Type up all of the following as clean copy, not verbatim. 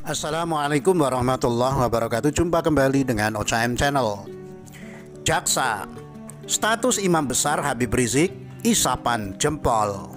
Assalamualaikum warahmatullahi wabarakatuh. Jumpa kembali dengan OCM Channel. Jaksa, status Imam Besar Habib Rizik, isapan jempol.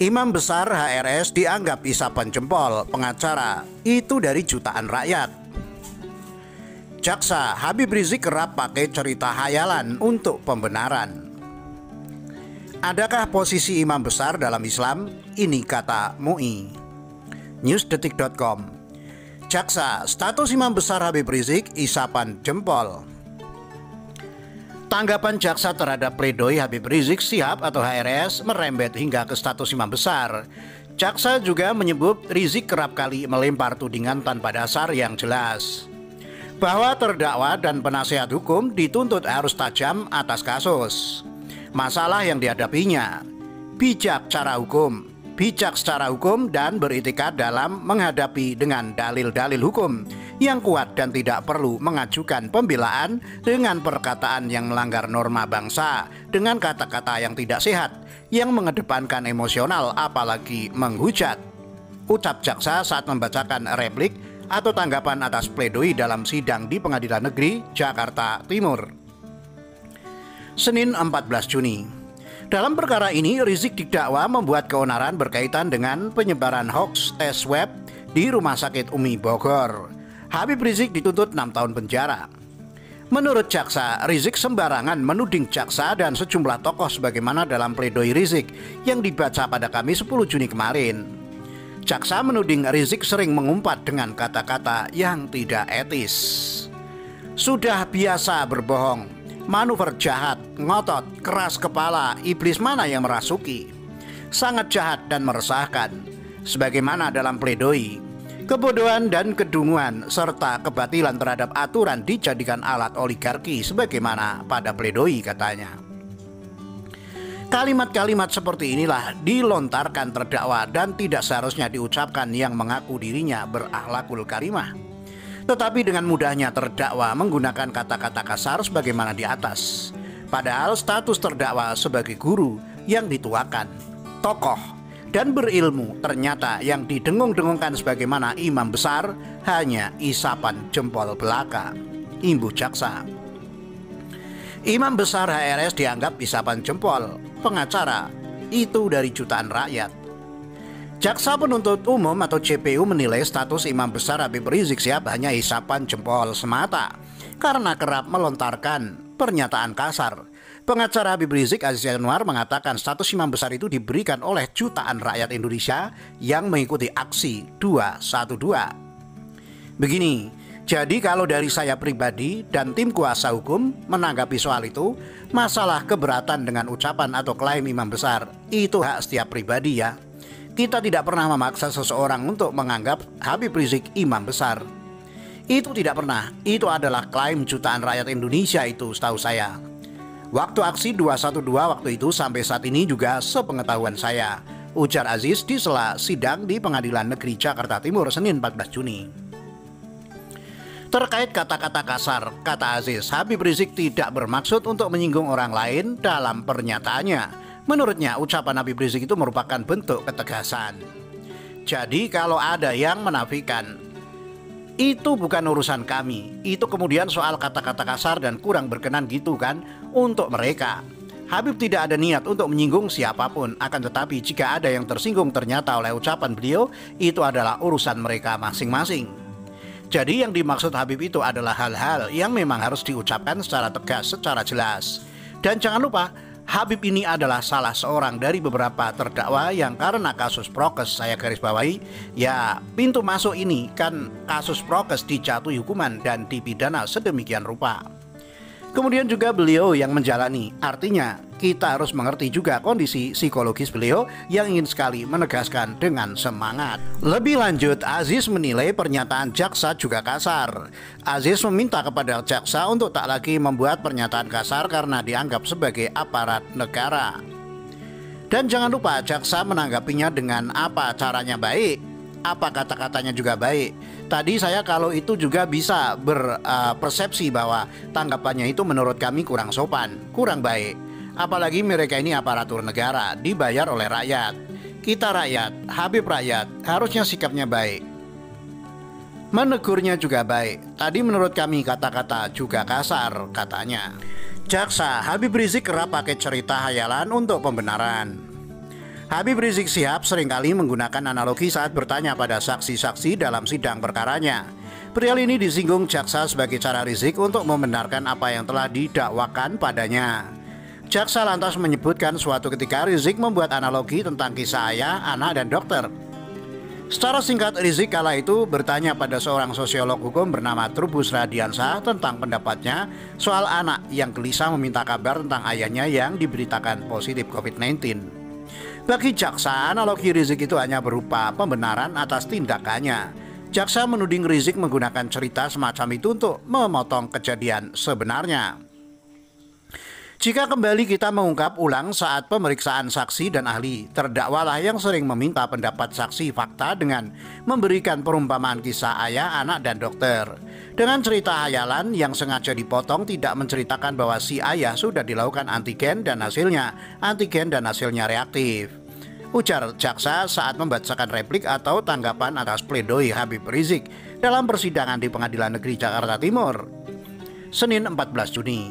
Imam Besar HRS dianggap isapan jempol pengacara, itu dari jutaan rakyat. Jaksa, Habib Rizik kerap pakai cerita hayalan untuk pembenaran. Adakah posisi imam besar dalam Islam? Ini kata MUI. Newsdetik.com. Jaksa, status imam besar Habib Rizik, isapan jempol. Tanggapan jaksa terhadap pledoi Habib Rizik Syihab atau HRS merembet hingga ke status imam besar. Jaksa juga menyebut Rizik kerap kali melempar tudingan tanpa dasar yang jelas, bahwa terdakwa dan penasihat hukum dituntut harus tajam atas kasus masalah yang dihadapinya, bijak secara hukum dan beritikad dalam menghadapi dengan dalil-dalil hukum yang kuat dan tidak perlu mengajukan pembelaan dengan perkataan yang melanggar norma bangsa dengan kata-kata yang tidak sehat yang mengedepankan emosional apalagi menghujat, ucap jaksa saat membacakan replik atau tanggapan atas pledoi dalam sidang di Pengadilan Negeri Jakarta Timur Senin 14 Juni. Dalam perkara ini, Rizik didakwa membuat keonaran berkaitan dengan penyebaran hoaks tes swab di Rumah Sakit Umi Bogor. Habib Rizik dituntut 6 tahun penjara. Menurut jaksa, Rizik sembarangan menuding jaksa dan sejumlah tokoh sebagaimana dalam pledoi Rizik yang dibaca pada Kamis 10 Juni kemarin. Jaksa menuding Rizik sering mengumpat dengan kata-kata yang tidak etis. Sudah biasa berbohong, manuver jahat, ngotot, keras kepala, iblis mana yang merasuki, sangat jahat dan meresahkan, sebagaimana dalam pledoi. Kebodohan dan kedunguan serta kebatilan terhadap aturan dijadikan alat oligarki sebagaimana pada pledoi katanya. Kalimat-kalimat seperti inilah dilontarkan terdakwa dan tidak seharusnya diucapkan yang mengaku dirinya berakhlakul karimah. Tetapi dengan mudahnya terdakwa menggunakan kata-kata kasar sebagaimana di atas. Padahal status terdakwa sebagai guru yang dituakan, tokoh, dan berilmu ternyata yang didengung-dengungkan sebagaimana imam besar hanya isapan jempol belaka. Imbuh jaksa. Imam besar HRS dianggap isapan jempol pengacara, itu dari jutaan rakyat. Jaksa penuntut umum atau JPU menilai status imam besar Habib Rizik Syihab hanya isapan jempol semata karena kerap melontarkan pernyataan kasar. Pengacara Habib Rizik Aziz Yanuar mengatakan status imam besar itu diberikan oleh jutaan rakyat Indonesia yang mengikuti aksi 212. Begini, jadi kalau dari saya pribadi dan tim kuasa hukum menanggapi soal itu, masalah keberatan dengan ucapan atau klaim imam besar itu hak setiap pribadi ya. Kita tidak pernah memaksa seseorang untuk menganggap Habib Rizik imam besar. Itu tidak pernah. Itu adalah klaim jutaan rakyat Indonesia itu setahu saya. Waktu aksi 212 waktu itu sampai saat ini juga sepengetahuan saya, ujar Aziz di sela sidang di Pengadilan Negeri Jakarta Timur Senin 14 Juni. Terkait kata-kata kasar, kata Aziz, Habib Rizik tidak bermaksud untuk menyinggung orang lain dalam pernyataannya. Menurutnya ucapan Habib Rizik itu merupakan bentuk ketegasan. Jadi kalau ada yang menafikan, itu bukan urusan kami. Itu kemudian soal kata-kata kasar dan kurang berkenan gitu kan untuk mereka. Habib tidak ada niat untuk menyinggung siapapun. Akan tetapi jika ada yang tersinggung ternyata oleh ucapan beliau, itu adalah urusan mereka masing-masing. Jadi yang dimaksud Habib itu adalah hal-hal yang memang harus diucapkan secara tegas, secara jelas. Dan jangan lupa, Habib ini adalah salah seorang dari beberapa terdakwa yang karena kasus prokes, saya garis bawahi, ya pintu masuk ini kan kasus prokes dijatuhi hukuman dan dipidana sedemikian rupa. Kemudian juga beliau yang menjalani, artinya kita harus mengerti juga kondisi psikologis beliau yang ingin sekali menegaskan dengan semangat. Lebih lanjut, Aziz menilai pernyataan jaksa juga kasar. Aziz meminta kepada jaksa untuk tak lagi membuat pernyataan kasar karena dianggap sebagai aparat negara. Dan jangan lupa jaksa menanggapinya dengan apa caranya baik, apa kata-katanya juga baik. Tadi saya kalau itu juga bisa berpersepsi bahwa tanggapannya itu menurut kami kurang sopan, kurang baik. Apalagi mereka ini aparatur negara, dibayar oleh rakyat. Kita rakyat, Habib rakyat, harusnya sikapnya baik. Menegurnya juga baik. Tadi menurut kami kata-kata juga kasar, katanya. Jaksa Habib Rizik kerap pakai cerita hayalan untuk pembenaran. Habib Rizik Syihab seringkali menggunakan analogi saat bertanya pada saksi-saksi dalam sidang perkaranya. Perihal ini disinggung jaksa sebagai cara Rizik untuk membenarkan apa yang telah didakwakan padanya. Jaksa lantas menyebutkan suatu ketika Rizik membuat analogi tentang kisah ayah, anak, dan dokter. Secara singkat, Rizik kala itu bertanya pada seorang sosiolog hukum bernama Trubus Radiansah tentang pendapatnya soal anak yang gelisah meminta kabar tentang ayahnya yang diberitakan positif COVID-19. Bagi jaksa, analogi Rizik itu hanya berupa pembenaran atas tindakannya. Jaksa menuding Rizik menggunakan cerita semacam itu untuk memotong kejadian sebenarnya. Jika kembali kita mengungkap ulang saat pemeriksaan saksi dan ahli, terdakwalah yang sering meminta pendapat saksi fakta dengan memberikan perumpamaan kisah ayah, anak, dan dokter. Dengan cerita hayalan yang sengaja dipotong tidak menceritakan bahwa si ayah sudah dilakukan antigen dan hasilnya reaktif. Ujar jaksa saat membacakan replik atau tanggapan atas pledoi Habib Rizik dalam persidangan di Pengadilan Negeri Jakarta Timur, Senin 14 Juni.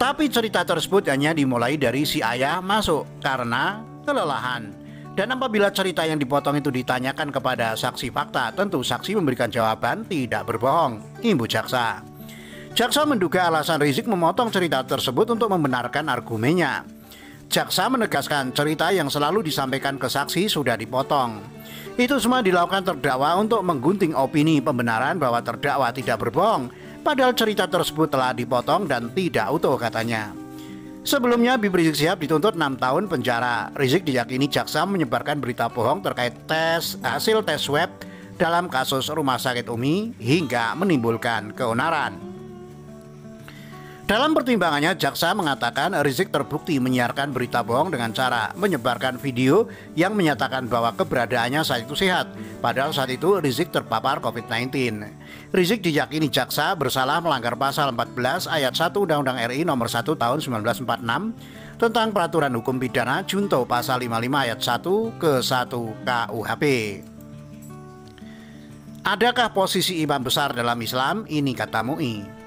Tapi cerita tersebut hanya dimulai dari si ayah masuk karena kelelahan. Dan apabila cerita yang dipotong itu ditanyakan kepada saksi fakta, tentu saksi memberikan jawaban tidak berbohong, imbu jaksa. Jaksa menduga alasan Rizik memotong cerita tersebut untuk membenarkan argumennya. Jaksa menegaskan cerita yang selalu disampaikan ke saksi sudah dipotong. Itu semua dilakukan terdakwa untuk menggunting opini pembenaran bahwa terdakwa tidak berbohong. Padahal cerita tersebut telah dipotong dan tidak utuh, katanya. Sebelumnya Habib Rizik Syihab dituntut 6 tahun penjara. Rizik diyakini jaksa menyebarkan berita bohong terkait hasil tes swab dalam kasus Rumah Sakit Umi hingga menimbulkan keonaran. Dalam pertimbangannya, jaksa mengatakan Rizik terbukti menyiarkan berita bohong dengan cara menyebarkan video yang menyatakan bahwa keberadaannya saat itu sehat, padahal saat itu Rizik terpapar COVID-19. Rizik diyakini jaksa bersalah melanggar pasal 14 ayat 1 Undang-Undang RI nomor 1 tahun 1946 tentang peraturan hukum pidana junto pasal 55 ayat 1 ke 1 KUHP. Adakah posisi imam besar dalam Islam? Ini kata MUI.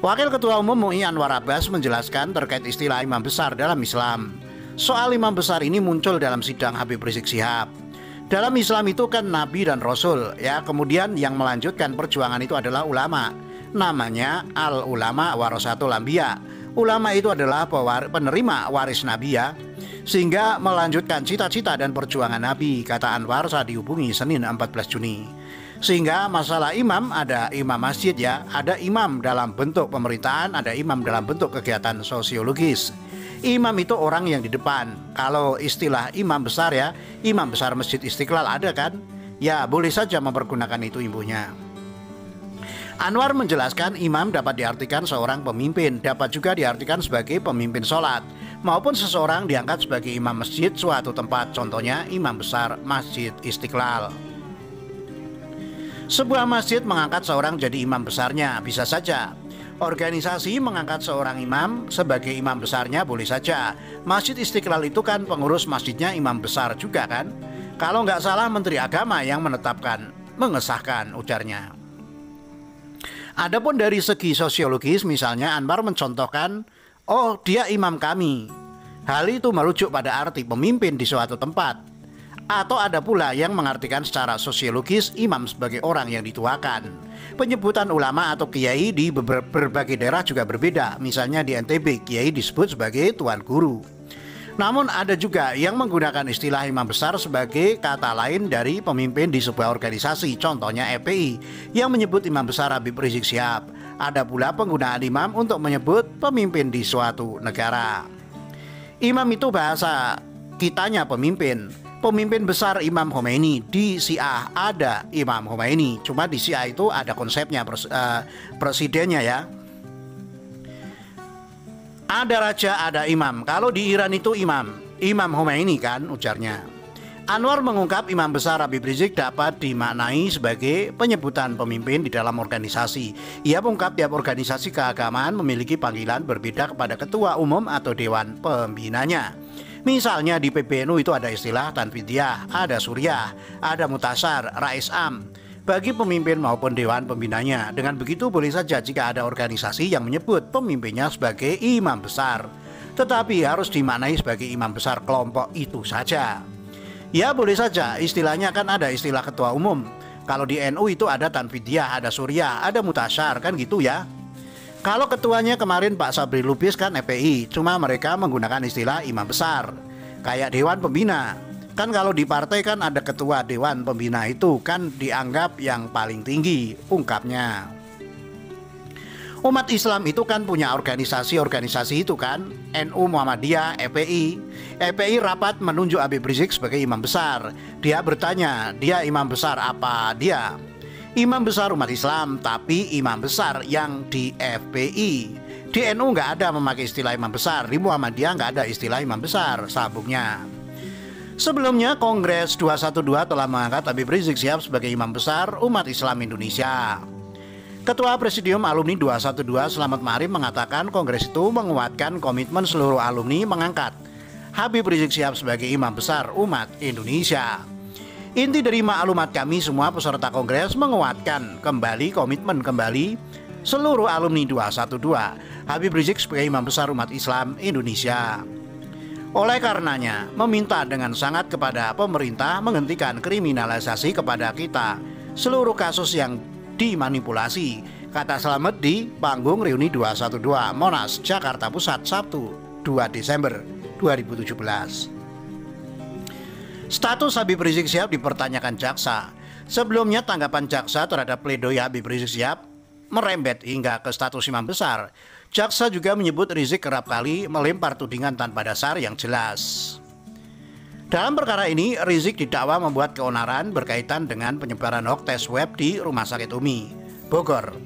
Wakil Ketua Umum MUI Anwar Abbas menjelaskan terkait istilah imam besar dalam Islam. Soal imam besar ini muncul dalam sidang Habib Rizik Syihab. Dalam Islam itu kan Nabi dan Rasul, ya. Kemudian yang melanjutkan perjuangan itu adalah ulama. Namanya al-ulama warasatul anbiya. Ulama itu adalah penerima waris Nabi, ya. Sehingga melanjutkan cita-cita dan perjuangan Nabi, kata Anwar saat dihubungi Senin 14 Juni. Sehingga masalah imam, ada imam masjid, ya, ada imam dalam bentuk pemerintahan, ada imam dalam bentuk kegiatan sosiologis. Imam itu orang yang di depan. Kalau istilah imam besar, ya, imam besar Masjid Istiqlal ada kan? Ya, boleh saja mempergunakan itu ibunya. Anwar menjelaskan imam dapat diartikan seorang pemimpin, dapat juga diartikan sebagai pemimpin sholat, maupun seseorang diangkat sebagai imam masjid suatu tempat, contohnya imam besar Masjid Istiqlal. Sebuah masjid mengangkat seorang jadi imam besarnya, bisa saja. Organisasi mengangkat seorang imam sebagai imam besarnya, boleh saja. Masjid Istiqlal itu kan pengurus masjidnya imam besar juga kan? Kalau nggak salah Menteri Agama yang mengesahkan, ujarnya. Adapun dari segi sosiologis, misalnya Anwar mencontohkan, oh dia imam kami. Hal itu merujuk pada arti pemimpin di suatu tempat. Atau ada pula yang mengartikan secara sosiologis imam sebagai orang yang dituakan. Penyebutan ulama atau kiai di berbagai daerah juga berbeda. Misalnya di NTB, kiai disebut sebagai tuan guru. Namun ada juga yang menggunakan istilah imam besar sebagai kata lain dari pemimpin di sebuah organisasi, contohnya FPI yang menyebut imam besar Habib Rizik Syihab. Ada pula penggunaan imam untuk menyebut pemimpin di suatu negara. Imam itu bahasa kitanya pemimpin. Pemimpin besar Imam Khomeini, di Syiah ada Imam Khomeini, cuma di Syiah itu ada konsepnya presidennya, ya. Ada raja, ada imam. Kalau di Iran itu Imam Khomeini kan, ujarnya. Anwar mengungkap imam besar Habib Rizik dapat dimaknai sebagai penyebutan pemimpin di dalam organisasi. Ia mengungkap tiap organisasi keagamaan memiliki panggilan berbeda kepada ketua umum atau dewan pembinanya. Misalnya di PBNU itu ada istilah Tanfidiyah, ada Suriah, ada Mutasar, Rais Am. bagi pemimpin maupun dewan pembinanya. Dengan begitu boleh saja jika ada organisasi yang menyebut pemimpinnya sebagai imam besar, tetapi harus dimaknai sebagai imam besar kelompok itu saja. Ya boleh saja, istilahnya kan ada istilah ketua umum. Kalau di NU itu ada Tanfidiyah, ada Suriah, ada Mutasyar, kan gitu ya. Kalau ketuanya kemarin Pak Sabri Lubis kan FPI, cuma mereka menggunakan istilah imam besar. Kayak dewan pembina, kan kalau di partai kan ada ketua dewan pembina, itu kan dianggap yang paling tinggi, ungkapnya. Umat Islam itu kan punya organisasi-organisasi itu kan, NU, Muhammadiyah, FPI. FPI rapat menunjuk Habib Rizik sebagai imam besar. Dia bertanya, dia imam besar apa? Dia imam besar umat Islam, tapi imam besar yang di FPI. Di NU nggak ada memakai istilah imam besar, di Muhammadiyah nggak ada istilah imam besar, sambungnya. Sebelumnya Kongres 212 telah mengangkat Habib Rizik Syihab sebagai imam besar umat Islam Indonesia. Ketua Presidium Alumni 212 Slamet Ma'arif mengatakan Kongres itu menguatkan komitmen seluruh alumni mengangkat Habib Rizik Syihab sebagai imam besar umat Indonesia. Inti dari maklumat kami semua peserta Kongres menguatkan kembali komitmen seluruh alumni 212 Habib Rizik sebagai imam besar umat Islam Indonesia. Oleh karenanya, meminta dengan sangat kepada pemerintah menghentikan kriminalisasi kepada kita seluruh kasus yang dimanipulasi, kata Slamet di panggung reuni 212 Monas, Jakarta Pusat, Sabtu 2 Desember 2017. Status Habib Rizik Syihab dipertanyakan jaksa. Sebelumnya tanggapan jaksa terhadap pledoi Habib Rizik Syihab merembet hingga ke status imam besar. Jaksa juga menyebut Rizik kerap kali melempar tudingan tanpa dasar yang jelas. Dalam perkara ini, Rizik didakwa membuat keonaran berkaitan dengan penyebaran hoax tes web di Rumah Sakit Umi, Bogor.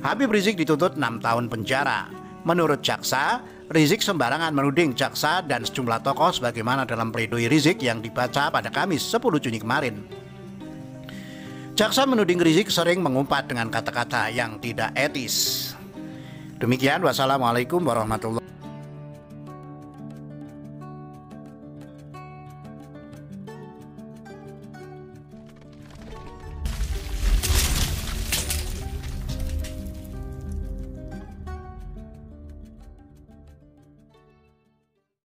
Habib Rizik dituntut 6 tahun penjara. Menurut jaksa, Rizik sembarangan menuding jaksa dan sejumlah tokoh sebagaimana dalam pledoi Rizik yang dibaca pada Kamis 10 Juni kemarin. Jaksa menuding Rizik sering mengumpat dengan kata-kata yang tidak etis. Demikian, wassalamualaikum warahmatullahi wabarakatuh.